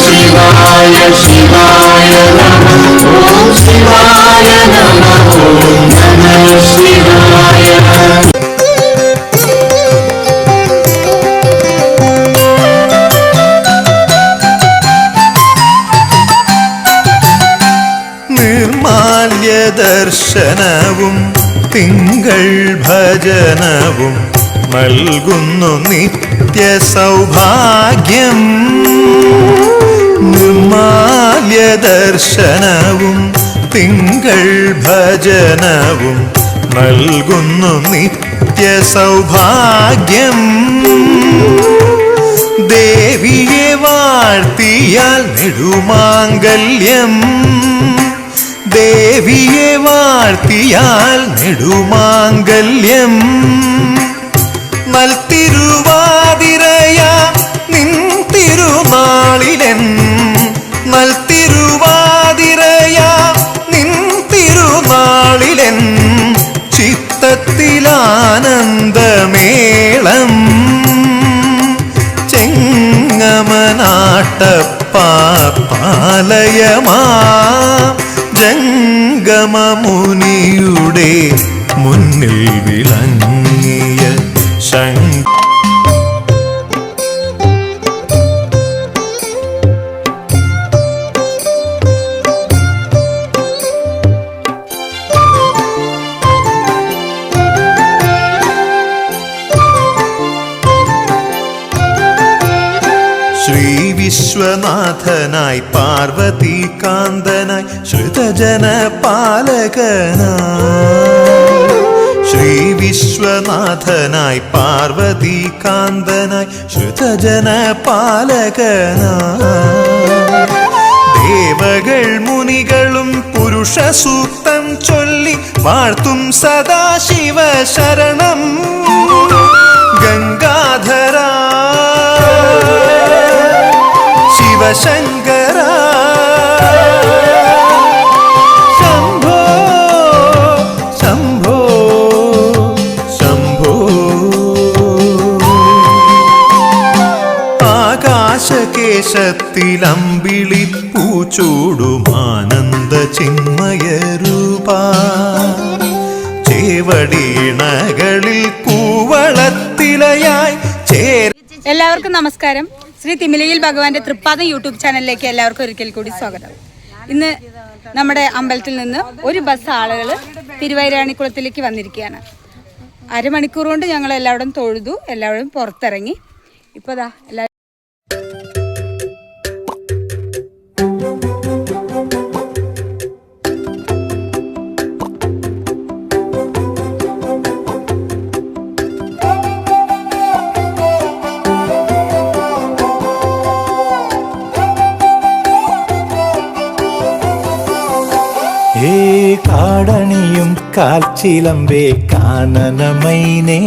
शिवाय शिवाय नमः ओम शिवाय नमः ओम नमः शिवाय। നിർമാല്യ ദർശനവും തിങ്കൾ ഭജനവും നൽകുന്നു നിത്യ സൗഭാഗ്യം. നിർമാല്യ ദർശനവും തിങ്കൾ ഭജനവും നൽകുന്നു നിത്യ സൗഭാഗ്യം. ദേവിയെ വാഴ്ത്തിയാൽ നെടുമാംഗല്യം. ദേവിയെ വാഴ്ത്തിയാൽ നെടുമാംഗല്യം. നൽത്തിരുവാതിരയ നിൻ തിരുനാളിലൻ. നൽത്തിരുവാതിരയ നിൻ തിരുനാളിലൻ. ചിത്തത്തിലാനന്ദമേളം. ചെങ്ങമനാട്ടപ്പാലയമാ ജംഗമമുനിയുടെ മുന്നിൽ വിളങ്ങിയ ശ്രീ വിശ്വനാഥനായി പാർവതി കാന്തനായി ശ്രുതജന പാലകനായി. ശ്രീ വിശ്വനാഥനായി പാർവതി കാന്തനായി ശ്രുതജന പാലകനായി. ദേവകൾ മുനികളും പുരുഷ സൂക്തം ചൊല്ലി വാഴ്ത്തും സദാശിവ ശരണം. ഗംഗാധര ശിവശങ്കര ശംഭോ ശംഭോ ശംഭോ. ആകാശകേശത്തിലമ്പിളി പൂച്ചൂടുമാനന്ദ ചിന്മയരൂപ. ചേവടീണകളിൽ കൂവളത്തിലയായി എല്ലാവർക്കും നമസ്കാരം. ശ്രീ തിമിലയിൽ ഭഗവാന്റെ തൃപ്പാദം യൂട്യൂബ് ചാനലിലേക്ക് എല്ലാവർക്കും ഒരിക്കൽ കൂടി സ്വാഗതം. ഇന്ന് നമ്മുടെ അമ്പലത്തിൽ നിന്ന് ഒരു ബസ് ആളുകൾ തിരുവൈരാണിക്കുളത്തിലേക്ക് വന്നിരിക്കുകയാണ്. അരമണിക്കൂർ കൊണ്ട് ഞങ്ങൾ എല്ലാവരും തൊഴുതു, എല്ലാവരും പുറത്തിറങ്ങി. ഇപ്പോൾ ദാ എല്ലാവരും കാടണിയും കാൽച്ചിലമ്പേ കാനനമൈനേ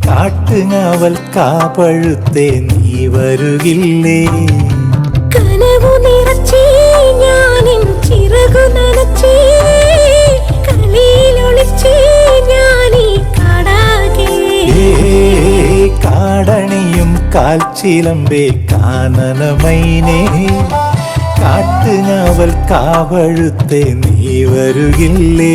കാട്ടുങ്ങാവൽ കാപ്പഴുത്തേ നീ വരുകില്ലേ. കനവു നിറച്ചേ ഞാനിൻ ചിറകു നനച്ചേ കളിയിലൊളിച്ചേ ഞാനീ കാടാകെ. കാടണിയും കാൽച്ചിലമ്പേ കാനനമൈനേ കാട്ടുങ്ങാവൽ കാവഴുത്തേ നീ വരുകില്ലേ.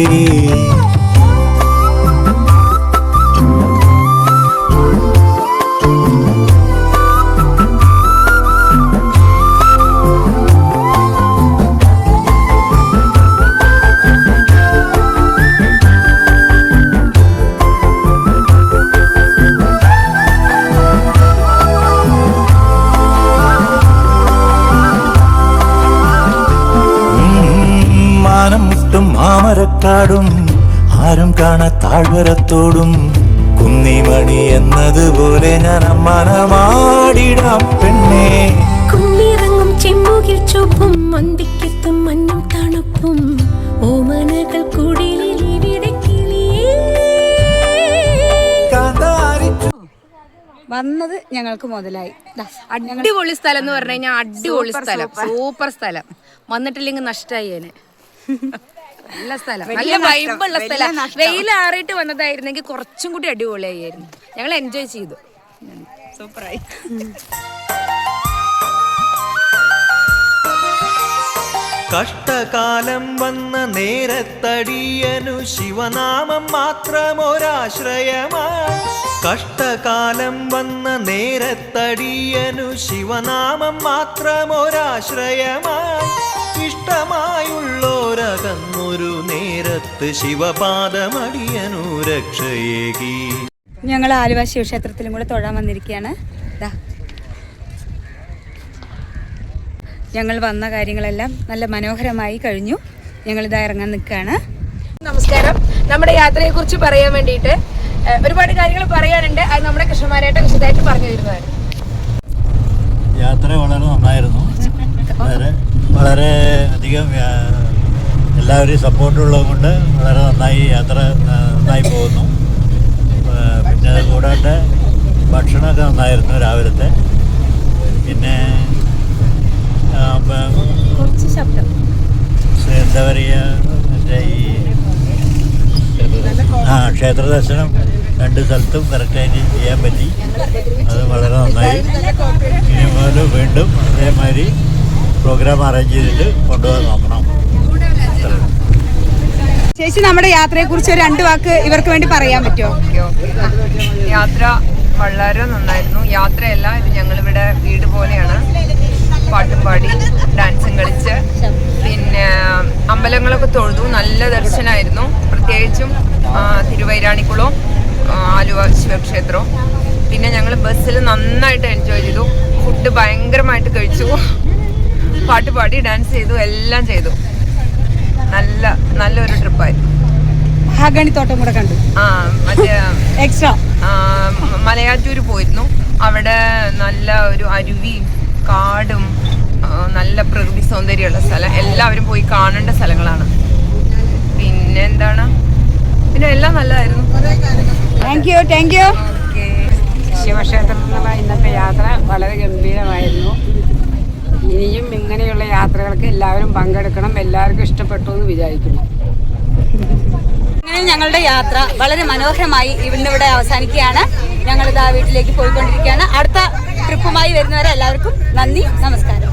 മാമരക്കാടും ആരും കാണാ താഴ്വരത്തോടും കുന്നിമണി എന്നതുപോലെ ഞാൻ മനമാടിടാം പെണ്ണേ. കുന്നിറങ്ങും ചെമ്മുകിൽ ചൊപ്പും മന്ദിക്കെത്തും മഞ്ഞും തണുപ്പും ഓമനകൾ കുടിലിൽ ഇവിടെ കിളിയേ. വന്നത് ഞങ്ങൾക്ക് മുതലായി. അടിപൊളി സ്ഥലം എന്ന് പറഞ്ഞു കഴിഞ്ഞാൽ അടിപൊളി സ്ഥലം, സൂപ്പർ സ്ഥലം. വന്നിട്ടില്ലെങ്കിൽ നഷ്ടമായി. നല്ല സ്ഥലം, നല്ല വൈബുള്ള സ്ഥലം. വെയിലാറിയിട്ട് വന്നതായിരുന്നെങ്കിൽ കുറച്ചും കൂടി അടിപൊളിയായിരുന്നു. ഞങ്ങൾ എൻജോയ് ചെയ്തു, സൂപ്പറായി. കഷ്ടകാലം വന്ന നേരത്തടിയനു ശിവനാമം മാത്രമൊരാശ്രയമായി. കഷ്ടകാലം വന്ന നേരത്തടിയനു ശിവനാമം മാത്രമൊരാശ്രയമായി. ഇഷ്ടമായുള്ളോരകന്നൊരു നേരത്ത് ശിവപാദമടിയനു രക്ഷയേകി. ഞങ്ങൾ ആലുവ ശിവക്ഷേത്രത്തിലും കൂടെ തൊഴാൻ വന്നിരിക്കുകയാണ്. ദാ ഞങ്ങൾ വന്ന കാര്യങ്ങളെല്ലാം നല്ല മനോഹരമായി കഴിഞ്ഞു. ഞങ്ങളിതാ ഇറങ്ങാൻ നിൽക്കുകയാണ്. നമസ്കാരം. നമ്മുടെ യാത്രയെ കുറിച്ച് പറയാൻ വേണ്ടിയിട്ട് ഒരുപാട് കാര്യങ്ങൾ പറയാനുണ്ട്. അത് നമ്മുടെ കൃഷ്ണമാരായിട്ട് വിശദമായിട്ട് പറഞ്ഞു തരുന്നതാണ്. യാത്ര വളരെ നന്നായിരുന്നു. വളരെ അധികം എല്ലാവരെയും സപ്പോർട്ടുള്ളത് കൊണ്ട് വളരെ നന്നായി യാത്ര നന്നായി പോകുന്നു. പിന്നെ അത് കൂടാണ്ട് ഭക്ഷണമൊക്കെ നന്നായിരുന്നു രാവിലത്തെ. പിന്നെ കുറച്ച് ശബ്ദം എന്താ പറയുക, മറ്റേ ഈ ക്ഷേത്ര ദർശനം 2 സ്ഥലത്തും കറക്റ്റായിട്ട് ചെയ്യാൻ പറ്റി. അത് വളരെ നന്നായി. ഇനി മുതൽ വീണ്ടും അതേമാതിരി പ്രോഗ്രാം അറേഞ്ച് ചെയ്തിട്ട് കൊണ്ടുപോകാൻ നോക്കണം. ചേച്ചി, നമ്മുടെ യാത്രയെ കുറിച്ച് 2 വാക്ക് ഇവർക്ക് വേണ്ടി പറയാൻ പറ്റുമോ? യാത്ര വളരെ നന്നായിരുന്നു. യാത്രയല്ല, ഇത് ഞങ്ങളിവിടെ വീട് പോലെയാണ്. പാട്ടും പാടി ഡാൻസും കളിച്ച് പിന്നെ അമ്പലങ്ങളൊക്കെ തൊഴുതു. നല്ല ദർശനമായിരുന്നു. പ്രത്യേകിച്ചും തിരുവൈരാണിക്കുളവും ആലുവ ശിവക്ഷേത്രവും. പിന്നെ ഞങ്ങൾ ബസ്സിൽ നന്നായിട്ട് എൻജോയ് ചെയ്തു. ഫുഡ് ഭയങ്കരമായിട്ട് കഴിച്ചു. പാട്ട് പാടി ഡാൻസ് ചെയ്തു, എല്ലാം ചെയ്തു. നല്ലൊരു ട്രിപ്പായിരുന്നു. മഹാഗണിത്തോട്ടം കൂടെ കണ്ടു. മറ്റേ എക്സ്ട്രാ മലയാറ്റൂർ പോയിരുന്നു. അവിടെ നല്ല ഒരു അരുവിയും കാടും നല്ല പ്രകൃതി സൗന്ദര്യമുള്ള സ്ഥലം. എല്ലാവരും പോയി കാണേണ്ട സ്ഥലങ്ങളാണ്. പിന്നെ എന്താണ്, പിന്നെ എല്ലാം നല്ലതായിരുന്നു. Thank you. ശിവക്ഷേത്രത്തിലുള്ള ഇന്നത്തെ യാത്ര വളരെ ഗംഭീരമായിരുന്നു. ഇനിയും ഇങ്ങനെയുള്ള യാത്രകൾക്ക് എല്ലാവരും പങ്കെടുക്കണം. എല്ലാവർക്കും ഇഷ്ടപ്പെട്ടു എന്ന് വിചാരിക്കുന്നു. അങ്ങനെ ഞങ്ങളുടെ യാത്ര വളരെ മനോഹരമായി ഇവിടെ അവസാനിക്കുകയാണ്. ഞങ്ങളിതാ വീട്ടിലേക്ക് പോയിക്കൊണ്ടിരിക്കുകയാണ്. അടുത്ത ട്രിപ്പുമായി വരുന്നവരെ എല്ലാവർക്കും നന്ദി, നമസ്കാരം.